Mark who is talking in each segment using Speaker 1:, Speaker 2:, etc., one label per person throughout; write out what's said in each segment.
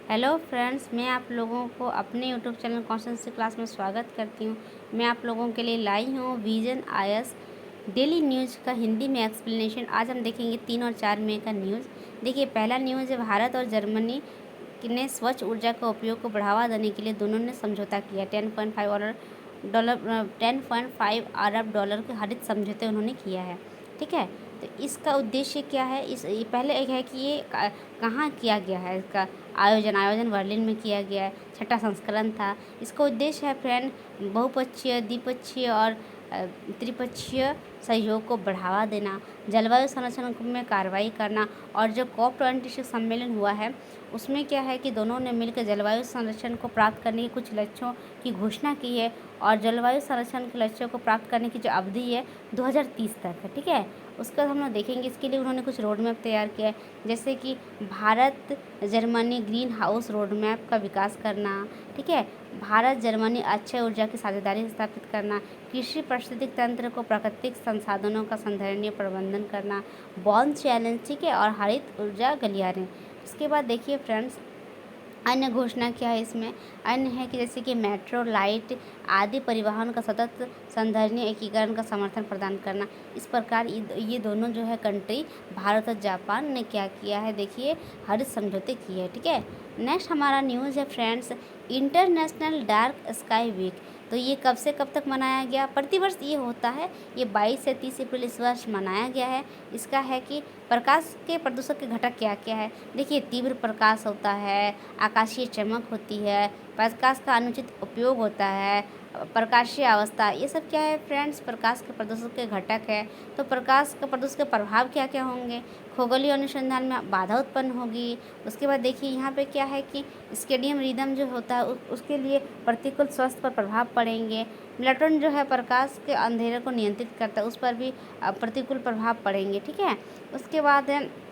Speaker 1: Hello friends, मैं आप लोगों को अपने यूट्यूब चैनल कॉन्स्टेंसी क्लास में स्वागत करती हूँ। मैं आप लोगों के लिए लाई हूँ विजन आईएएस डेली न्यूज़ का हिंदी में एक्सप्लेनेशन। आज हम देखेंगे 3 और 4 मई का न्यूज़। देखिए, पहला न्यूज़ है, भारत और जर्मनी ने स्वच्छ ऊर्जा का उपयोग को बढ़ावा देने के लिए दोनों ने समझौता किया। 10.5 अरब डॉलर के हरित समझौते उन्होंने किया है। ठीक है, तो इसका उद्देश्य क्या है? ये पहले एक है कि ये कहाँ किया गया है। इसका आयोजन बर्लिन में किया गया है। छठा संस्करण था। इसका उद्देश्य है फ्रेंड बहुपक्षीय, द्विपक्षीय और त्रिपक्षीय सहयोग को बढ़ावा देना, जलवायु संरक्षण में कार्रवाई करना। और जो COP26 सम्मेलन हुआ है उसमें क्या है कि दोनों ने मिलकर जलवायु संरक्षण को प्राप्त करने के कुछ लक्ष्यों की घोषणा की है। और जलवायु संरक्षण के लक्ष्यों को प्राप्त करने की जो अवधि है 2030 तक है। ठीक है, उसका हम लोग देखेंगे। इसके लिए उन्होंने कुछ रोड मैप तैयार किया है, जैसे कि Bharat Germany green house road map का विकास करना। ठीक है, भारत जर्मनी अक्षय ऊर्जा की साझेदारी स्थापित करना, कृषि पारिस्थितिक तंत्र को प्राकृतिक संसाधनों का संधारणीय प्रबंधन करना, बॉन्ड चैलेंज। ठीक है, और हरित ऊर्जा गलियारे। इसके बाद देखिए फ्रेंड्स, अन्य घोषणा क्या है इसमें? अन्य है कि जैसे कि मेट्रो, लाइट आदि परिवहन का सतत संधारणीय एकीकरण का समर्थन प्रदान करना। इस प्रकार ये दोनों जो है कंट्री, भारत और जापान ने क्या किया है, देखिए हरित समझौते किए हैं। ठीक है, नेक्स्ट हमारा न्यूज़ है friends, international dark sky week. तो ये कब से कब तक मनाया गया? प्रतिवर्ष ये होता है। ये 22 से 30 अप्रैल इस वर्ष मनाया गया है। इसका है कि प्रकाश के प्रदूषक के घटक क्या क्या है। देखिए, तीव्र प्रकाश होता है, आकाशीय चमक होती है, प्रकाश का अनुचित उपयोग होता है, प्रकाशीय अवस्था, ये सब क्या है फ्रेंड्स? प्रकाश के प्रदूषक के घटक है। तो प्रकाश का प्रदूषक के प्रभाव क्या क्या होंगे? खगोलीय अनुसंधान में बाधा उत्पन्न होगी। उसके बाद देखिए यहाँ पे क्या है कि स्केडियम रिदम जो होता है उसके लिए प्रतिकूल स्वास्थ्य पर प्रभाव पड़ेंगे। मेलाटोनिन जो है प्रकाश के अंधेरे को नियंत्रित करता है, उस पर भी प्रतिकूल प्रभाव पड़ेंगे। ठीक है, उसके बाद है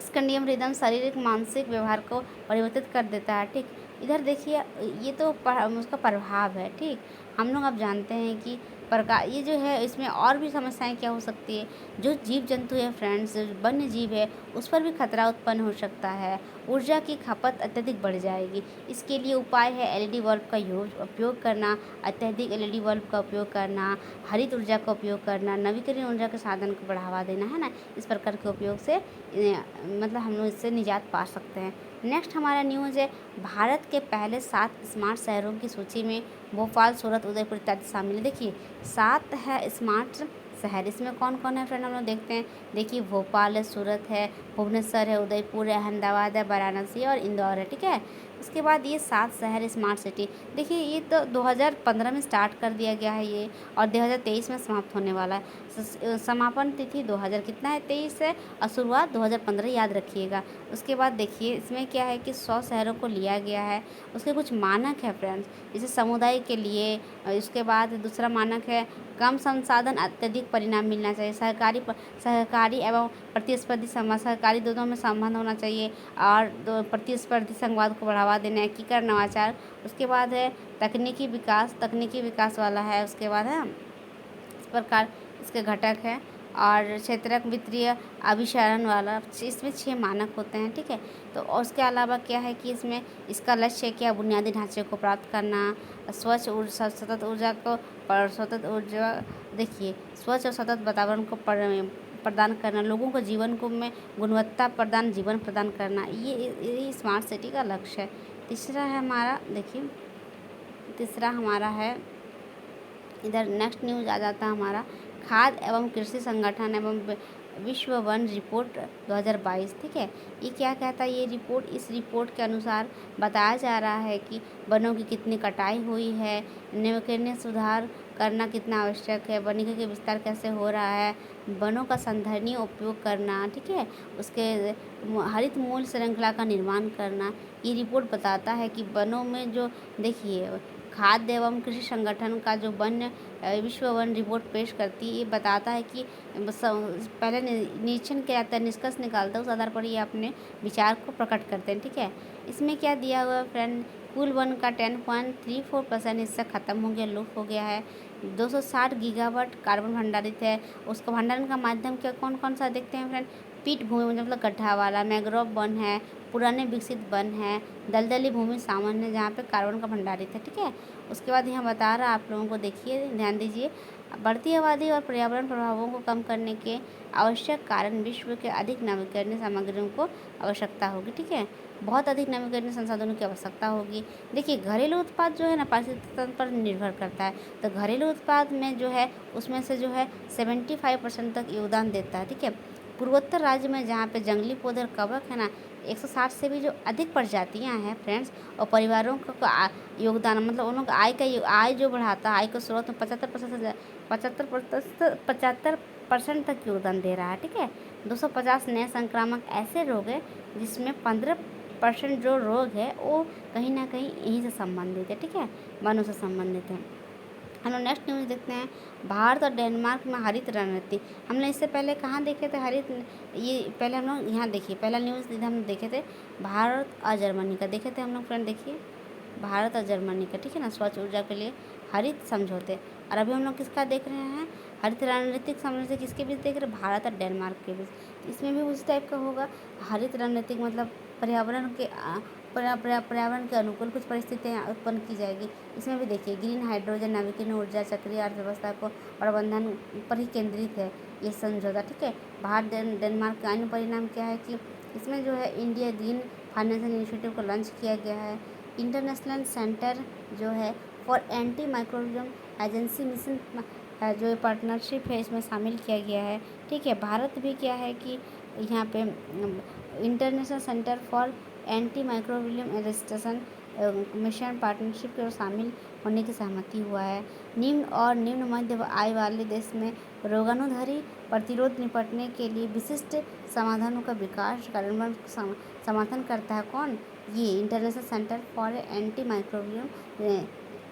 Speaker 1: स्कैंडियम रिदम शारीरिक मानसिक व्यवहार को परिवर्तित कर देता है। ठीक, इधर देखिए ये तो उसका प्रभाव है। ठीक, हम लोग अब जानते हैं कि प्रकार ये जो है इसमें और भी समस्याएं क्या हो सकती है। जो जीव जंतु है फ्रेंड्स, जो वन्य जीव है, उस पर भी खतरा उत्पन्न हो सकता है। ऊर्जा की खपत अत्यधिक बढ़ जाएगी। इसके लिए उपाय है एलईडी बल्ब का उपयोग करना, अत्यधिक एलईडी बल्ब का उपयोग करना, हरित ऊर्जा का उपयोग करना, नवीकरणीय ऊर्जा के साधन को बढ़ावा देना, है ना। इस प्रकार के उपयोग से मतलब हम लोग इससे निजात पा सकते हैं। नेक्स्ट हमारा न्यूज़ है, भारत के पहले 7 स्मार्ट शहरों की सूची में भोपाल, सूरत, उदयपुर इत्यादि शामिल है। देखिए 7 है स्मार्ट शहर। इसमें कौन कौन है फ्रेंड, हम लोग देखते हैं। देखिए भोपाल है, सूरत है, भुवनेश्वर है, उदयपुर है, अहमदाबाद है, वाराणसी और इंदौर है। ठीक है, उसके बाद ये 7 शहर स्मार्ट सिटी। देखिए ये तो 2015 में स्टार्ट कर दिया गया है ये, और 2023 में समाप्त होने वाला है। समापन तिथि 2000 कितना है, 23 है, और शुरुआत 2015, याद रखिएगा। उसके बाद देखिए इसमें क्या है कि 100 शहरों को लिया गया है। उसके कुछ मानक है फ्रेंड्स, जैसे समुदाय के लिए। इसके बाद दूसरा मानक है कम संसाधन, अत्यधिक परिणाम मिलना चाहिए। सहकारी एवं प्रतिस्पर्धी संवाद, सहकारी दोनों में संबंध होना चाहिए। और प्रतिस्पर्धी संवाद को बढ़ावा देना, एकीकरण, नवाचार। उसके बाद है तकनीकी विकास वाला है। उसके बाद है इस प्रकार इसके घटक है। और क्षेत्रक वित्तीय अभिसरण वाला, इसमें 6 मानक होते हैं। ठीक है, तो और उसके अलावा क्या है कि इसमें इसका लक्ष्य क्या, बुनियादी ढांचे को प्राप्त करना, स्वच्छ ऊर्जा, सतत ऊर्जा। देखिए स्वच्छ और सतत वातावरण को प्रदान करना, लोगों को जीवन को में गुणवत्ता प्रदान जीवन प्रदान करना, ये स्मार्ट सिटी का लक्ष्य है। तीसरा है हमारा, देखिए तीसरा हमारा है, इधर नेक्स्ट न्यूज़ आ जाता है हमारा, खाद्य एवं कृषि संगठन एवं विश्व वन रिपोर्ट 2022। ठीक है, ये क्या कहता है ये रिपोर्ट? इस रिपोर्ट के अनुसार बताया जा रहा है कि वनों की कितनी कटाई हुई है, नवीकरणीय सुधार करना कितना आवश्यक है, वनीकरण के विस्तार कैसे हो रहा है, वनों का संधारणीय उपयोग करना। ठीक है, उसके हरित मूल श्रृंखला का निर्माण करना। ये रिपोर्ट बताता है कि वनों में जो, देखिए खाद्य एवं कृषि संगठन का जो विश्व वन रिपोर्ट पेश करती है, ये बताता है कि पहले निरीक्षण किया जाता है, निष्कर्ष निकालता है, उस आधार पर ये अपने विचार को प्रकट करते हैं। ठीक है, इसमें क्या दिया हुआ है फ्रेंड, कुल वन का 10.34% हिस्सा खत्म हो गया, लुप्त हो गया है। 260 गीगावाट कार्बन भंडारित है। उसका भंडारण का माध्यम क्या, कौन कौन सा देखते हैं फ्रेंड? पीठ भूमि मतलब गड्ढा वाला, मैंग्रोव वन है, पुराने विकसित वन है, दलदली भूमि सामान्य जहाँ पे कार्बन का भंडारित है, ठीक है। उसके बाद यहाँ बता रहा आप लोगों को, देखिए ध्यान दीजिए, बढ़ती आबादी और पर्यावरण प्रभावों को कम करने के आवश्यक कारण विश्व के अधिक नवीकरणीय सामग्रियों को आवश्यकता होगी, ठीक है। बहुत अधिक नवीकरणीय संसाधनों की आवश्यकता होगी। देखिए घरेलू उत्पाद जो है ना पारिस्थितिक तंत्र पर निर्भर करता है, तो घरेलू उत्पाद में जो है उसमें से जो है 75% तक योगदान देता है, ठीक है। पूर्वोत्तर राज्य में जहाँ पे जंगली पौधे और कवक है ना 160 से भी जो अधिक प्रजातियाँ हैं फ्रेंड्स, और परिवारों का योगदान मतलब उन लोग का आय जो बढ़ाता है, आय के स्रोत में 75% तक योगदान दे रहा है, ठीक है। 250 नए संक्रामक ऐसे रोग हैं जिसमें 15% जो रोग है वो कहीं ना कहीं यहीं से संबंधित है, ठीक है, वनों से संबंधित है। हम लोग नेक्स्ट न्यूज़ देखते हैं, भारत और डेनमार्क में हरित रणनीति। हमने इससे पहले कहाँ देखे थे हरित, ये पहले हम लोग यहाँ देखिए, पहला न्यूज़ हम देखे थे भारत और जर्मनी का देखे थे हम लोग फ्रेंड, देखिए भारत और जर्मनी का, ठीक है ना, स्वच्छ ऊर्जा के लिए हरित समझौते। और अभी हम लोग किसका देख रहे हैं, हरित रणनीतिक समझौते किसके बीच देख रहे हैं, भारत और डेनमार्क के बीच। इसमें भी उस टाइप का होगा, हरित रणनीतिक मतलब पर्यावरण के अनुकूल कुछ परिस्थितियाँ उत्पन्न की जाएगी। इसमें भी देखिए ग्रीन हाइड्रोजन, नवीकरणीय ऊर्जा, चक्रीय अर्थव्यवस्था को प्रबंधन पर ही केंद्रित है ये समझौता, ठीक है। भारत डेनमार्क का अन्य परिणाम क्या है कि इसमें जो है इंडिया ग्रीन फाइनेंशियल इनिशिएटिव को लॉन्च किया गया है। इंटरनेशनल सेंटर जो है for anti microbiome agency mission जो पार्टनरशिप है इसमें शामिल किया गया है, ठीक है। भारत भी क्या है कि यहाँ पे international centre for anti microbiome resistance mission partnership के शामिल होने की सहमति हुआ है। निम्न मध्य आय वाले देश में रोगाणुधारी प्रतिरोध निपटने के लिए विशिष्ट समाधानों का विकास कार्यान्वयन समर्थन करता है कौन, ये international centre for anti microbiome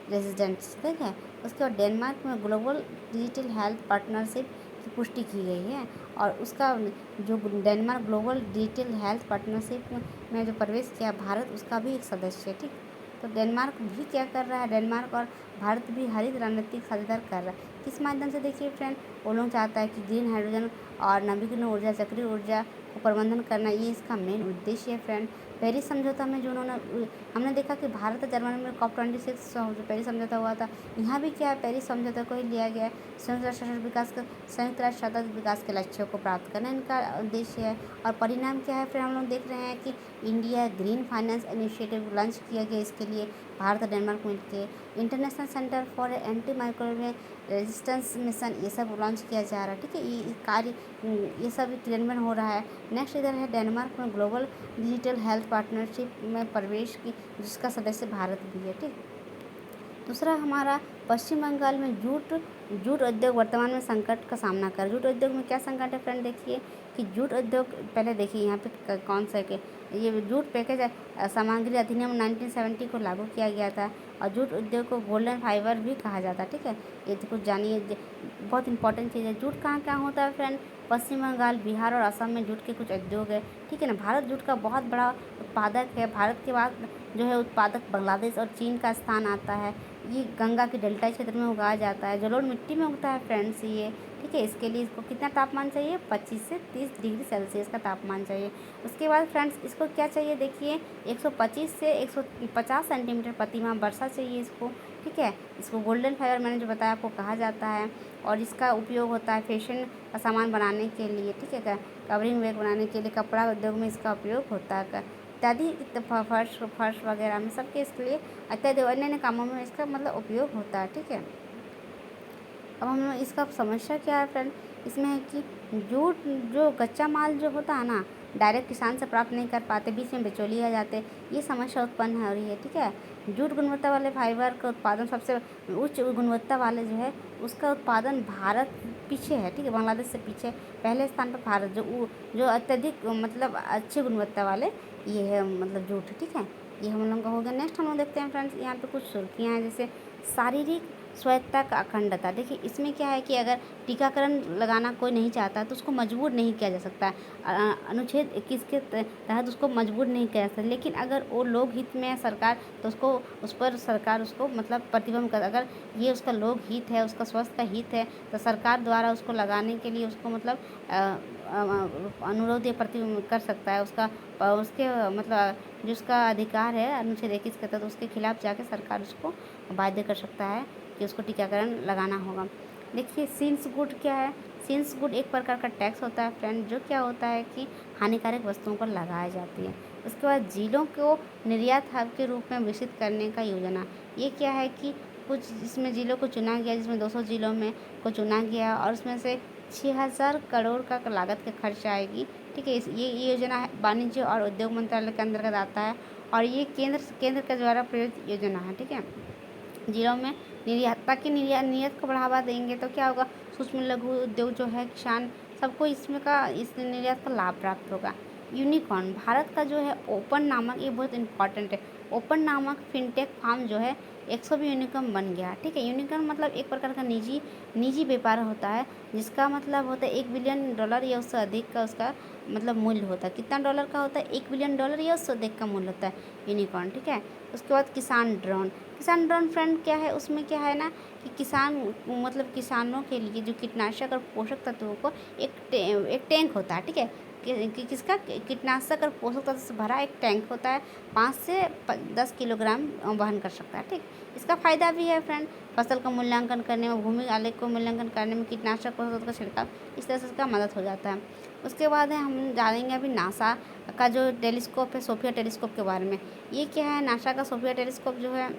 Speaker 1: resistance, ठीक है। उसके बाद डेनमार्क में ग्लोबल डिजिटल हेल्थ पार्टनरशिप की पुष्टि की गई है, और उसका जो Denmark global digital health partnership में जो प्रवेश किया भारत, उसका भी एक सदस्य है, ठीक। तो डेनमार्क भी क्या कर रहा है, डेनमार्क और भारत भी हरित रणनीतिक साझेदार कर रहा है। किस माध्यम से, देखिए फ्रेंड, वो लोग चाहता है कि ग्रीन हाइड्रोजन और नवीकरणीय ऊर्जा, चक्रीय ऊर्जा को प्रबंधन करना, ये इसका मेन उद्देश्य है फ्रेंड। पेरिस समझौता में जो हमने देखा कि भारत और जर्मनी में COP26 जो पेरिस समझौता हुआ था, यहाँ भी क्या है पेरिस समझौता को ही लिया गया है। संयुक्त राष्ट्र सतत विकास के लक्ष्यों को प्राप्त करना इनका उद्देश्य है। और परिणाम क्या है फिर हम लोग देख रहे हैं कि India green finance initiative launch किया गया, इसके लिए भारत और डेनमार्क मिलकर international centre for anti microbiome resistance mission ये सब लॉन्च किया जा रहा है, ठीक है। ये कार्य ये सब क्रियान्वयन हो रहा है। नेक्स्ट इधर है डेनमार्क में ग्लोबल डिजिटल हेल्थ पार्टनरशिप में प्रवेश की, जिसका सदस्य भारत भी है, ठीक। दूसरा हमारा पश्चिम बंगाल में जूट उद्योग वर्तमान में संकट का सामना कर। जूट उद्योग में क्या संकट है फ्रेंड, देखिए कि जूट उद्योग, पहले देखिए यहाँ पे कौन सा के ये जूट पैकेज सामग्री अधिनियम 1970 को लागू किया गया था, और जूट उद्योग को गोल्डन फाइबर भी कहा जाता है, ठीक है। ये तो कुछ जानिए, बहुत इंपॉर्टेंट चीज़ है। जूट कहाँ कहाँ होता है फ्रेंड, पश्चिम बंगाल, बिहार और असम में जूट के कुछ उद्योग है, ठीक है ना। भारत जूट का बहुत बड़ा उत्पादक है। भारत के बाद जो है उत्पादक बांग्लादेश और चीन का स्थान आता है। ये गंगा के डेल्टा क्षेत्र में उगाया जाता है, जलोढ़ मिट्टी में उगता है फ्रेंड्स ये, ठीक है। इसके लिए इसको कितना तापमान चाहिए, 25 से 30 डिग्री सेल्सियस का तापमान चाहिए। उसके बाद फ्रेंड्स इसको क्या चाहिए, देखिए 125 से 150 सेंटीमीटर प्रतिमाह वर्षा चाहिए इसको, ठीक है। इसको गोल्डन फाइबर मैंने जो बताया आपको कहा जाता है, और इसका उपयोग होता है फैशन का सामान बनाने के लिए, ठीक है, कवरिंग बैग बनाने के लिए, कपड़ा उद्योग में इसका उपयोग होता है, इत्यादि फर्श वगैरह में सबके इसके लिए इत्यादि अन्य कामों में इसका मतलब उपयोग होता है, ठीक है। अब हम लोग इसका समस्या क्या है फ्रेंड, इसमें है कि जूट जो कच्चा माल जो होता है ना डायरेक्ट किसान से प्राप्त नहीं कर पाते, बीच में बिचौलिए आ जाते, ये समस्या उत्पन्न हो रही है, ठीक है। जूट गुणवत्ता वाले फाइबर का उत्पादन सबसे उच्च गुणवत्ता वाले जो है उसका उत्पादन भारत पीछे है, ठीक है, बांग्लादेश से पीछे, पहले स्थान पर भारत जो अत्यधिक मतलब अच्छी गुणवत्ता वाले ये है मतलब जूट, ठीक है। ये हम लोग का हो गया। नेक्स्ट हम लोग देखते हैं फ्रेंड्स, यहाँ पे कुछ सुर्खियाँ हैं, जैसे शारीरिक स्वायत्तता का अखंडता। देखिए इसमें क्या है कि अगर टीकाकरण लगाना कोई नहीं चाहता तो उसको मजबूर नहीं किया जा सकता है, अनुच्छेद 21 के तहत उसको मजबूर नहीं किया जा सकता, लेकिन अगर वो लोक हित में है सरकार तो उसको उस पर सरकार उसको मतलब प्रतिबंध कर, अगर ये उसका लोक हित है, उसका स्वास्थ्य का हित है, तो सरकार द्वारा उसको लगाने के लिए उसको मतलब अनुरोध या प्रति कर सकता है, उसके मतलब जो उसका अधिकार है अनुच्छेद 21 के तहत उसके खिलाफ जाके सरकार उसको बाध्य कर सकता है कि उसको टीकाकरण लगाना होगा। देखिए सीन्स गुड क्या है? सीन्स गुड एक प्रकार का टैक्स होता है फ्रेंड, जो क्या होता है कि हानिकारक वस्तुओं पर लगाई जाती है। उसके बाद जिलों को निर्यात हब के रूप में विकसित करने का योजना, ये क्या है कि कुछ इसमें जिलों को चुना गया, जिसमें 200 जिलों में को चुना गया और उसमें से 6000 करोड़ का लागत का खर्च आएगी। ठीक है, ये योजना है वाणिज्य और उद्योग मंत्रालय के अंतर्गत आता है और ये केंद्र के द्वारा प्रेरित योजना है। ठीक है, जिलों में निर्यात, ताकि निर्यात को बढ़ावा देंगे तो क्या होगा, सूक्ष्म लघु उद्योग जो है, किसान, सबको इस निर्यात का लाभ प्राप्त होगा। यूनिकॉर्न, भारत का जो है ओपन नामक, ये बहुत इंपॉर्टेंट है, ओपन नामक फिनटेक फार्म जो है 120 यूनिकॉर्न बन गया। ठीक है, यूनिकॉर्न मतलब एक प्रकार का निजी व्यापार होता है, जिसका मतलब होता है $1 बिलियन या उससे अधिक का उसका मतलब मूल्य होता है। कितना डॉलर का होता है? $1 बिलियन या उससे अधिक का मूल्य होता है यूनिकॉर्न। ठीक है, उसके बाद किसान ड्रोन फ्रेंड क्या है, उसमें क्या है ना कि किसानों के लिए जो कीटनाशक और पोषक तत्वों को एक टैंक होता है। ठीक है, किसका? कीटनाशक और पोषक तत्व से भरा एक टैंक होता है, 5 से 10 किलोग्राम वहन कर सकता है। ठीक, इसका फायदा भी है फ्रेंड, फसल का मूल्यांकन करने में, भूमि आलेख को मूल्यांकन करने में, कीटनाशक पोषक तत्व का छिड़काव, इस तरह से इसका मदद हो जाता है। उसके बाद है, हम जानेंगे अभी नासा का जो टेलीस्कोप है, सोफिया टेलीस्कोप के बारे में। ये क्या है? नासा का सोफिया टेलीस्कोप जो है,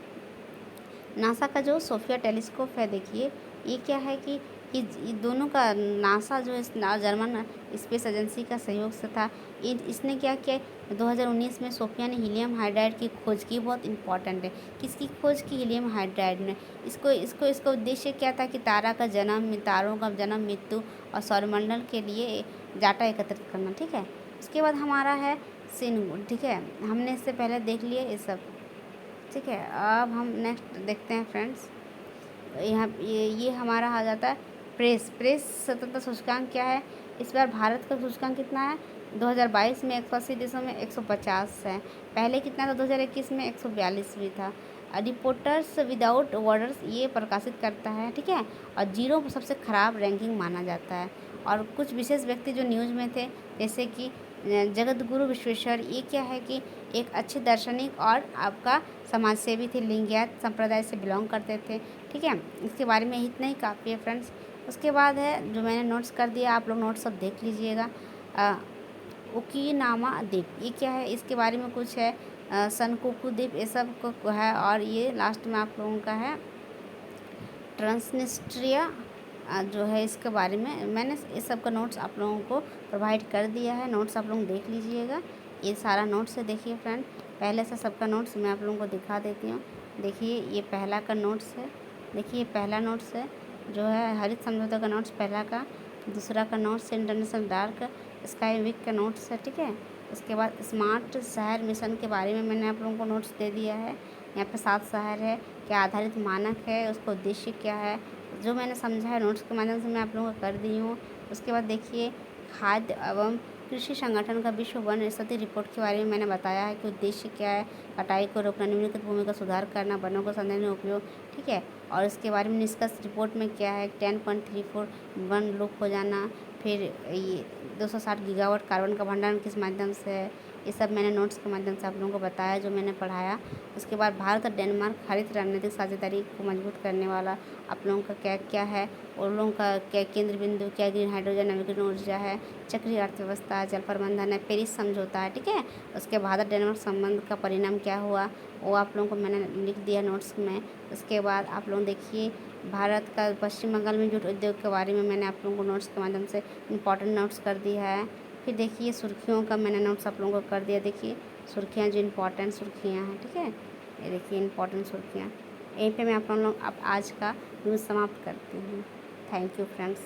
Speaker 1: नासा का जो सोफिया टेलीस्कोप है, देखिए ये क्या है कि ये दोनों का, नासा जो है जर्मन स्पेस एजेंसी का सहयोग से था। इसने क्या किया, 2019 में सोफिया ने हीलियम हाइड्राइड की खोज की, बहुत इंपॉर्टेंट है। किसकी खोज की? हीलियम हाइड्राइड ने। इसका उद्देश्य क्या था कि तारों का जन्म, मृत्यु और सौरमंडल के लिए डाटा एकत्रित करना। ठीक है, उसके बाद हमारा है सीन। ठीक है, हमने इससे पहले देख लिया ये सब। ठीक है, अब हम नेक्स्ट देखते हैं फ्रेंड्स। यहाँ ये हमारा आ जाता है प्रेस स्वतंत्रता सूचकांक क्या है? इस बार भारत का सूचकांक कितना है? 2022 में 180 देशों में 150 है। पहले कितना था? 2021 में 142 भी था। रिपोर्टर्स विदाउट बॉर्डर्स ये प्रकाशित करता है। ठीक है, और जीरो सबसे खराब रैंकिंग माना जाता है। और कुछ विशेष व्यक्ति जो न्यूज़ में थे, जैसे कि जगत गुरु विश्वेश्वर, ये क्या है कि एक अच्छे दार्शनिक और आपका समाजसेवी थे, लिंगायत संप्रदाय से बिलोंग करते थे। ठीक है, इसके बारे में इतना ही काफ़ी है फ्रेंड्स। उसके बाद है जो मैंने नोट्स कर दिया, आप लोग नोट्स सब देख लीजिएगा। ओकिनावा द्वीप, ये क्या है? इसके बारे में कुछ है, सनकोकू द्वीप, ये सब को है। और ये लास्ट में आप लोगों का है ट्रांसनिस्ट्रिया, जो है इसके बारे में मैंने इस सब का नोट्स आप लोगों को प्रोवाइड कर दिया है। नोट्स आप लोग देख लीजिएगा, ये सारा नोट्स है। देखिए फ्रेंड, पहले से सबका नोट्स मैं आप लोगों को दिखा देती हूँ। देखिए ये पहला का नोट्स है, देखिए ये पहला नोट्स है जो है हरित समझौते का नोट्स पहला का। दूसरा का notes international dark sky week का नोट्स है। ठीक है, उसके बाद स्मार्ट शहर मिशन के बारे में मैंने आप लोगों को नोट्स दे दिया है। यहाँ पे 7 शहर है, क्या आधारित मानक है, उसका उद्देश्य क्या है, जो मैंने समझा है नोट्स के माध्यम से मैं आप लोगों को कर दी हूँ। उसके बाद देखिए खाद्य एवं कृषि संगठन का विश्व वन स्थिति रिपोर्ट के बारे में मैंने बताया है कि उद्देश्य क्या है, कटाई को रोकना, निम्नलिखित भूमि का सुधार करना, वनों को संरक्षण में उपयोग। ठीक है, और इसके बारे में निष्कर्ष रिपोर्ट में क्या है, 10.34 वन लुक हो जाना, फिर ये 260 गीगावाट कार्बन का भंडारण किस माध्यम से है, ये सब मैंने नोट्स के माध्यम से आप लोगों को बताया, जो मैंने पढ़ाया। उसके बाद भारत और डेनमार्क हरित रणनीतिक साझेदारी को मजबूत करने वाला आप लोगों का क्या क्या है, उन लोगों का क्या केंद्र बिंदु, क्या ग्रीन हाइड्रोजन, नवीकरणीय ऊर्जा है, चक्रीय अर्थव्यवस्था है, जल प्रबंधन है, पेरिस समझौता है। ठीक है, उसके भारत डेनमार्क संबंध का परिणाम क्या हुआ, वो आप लोगों को मैंने लिख दिया नोट्स में। उसके बाद आप लोग देखिए भारत का पश्चिम बंगाल में जूट उद्योग के बारे में मैंने आप लोगों को नोट्स के माध्यम से इंपॉर्टेंट नोट्स कर दिया है। फिर देखिए सुर्खियों का मैंने नोट्स आप लोगों को कर दिया। देखिए सुर्खियाँ, जो इम्पोर्टेंट सुर्खियाँ हैं। ठीक है, ये देखिए इम्पोर्टेंट सुर्खियाँ। यहीं पे मैं आप लोग अब आज का न्यूज़ समाप्त करती हूँ। Thank you friends.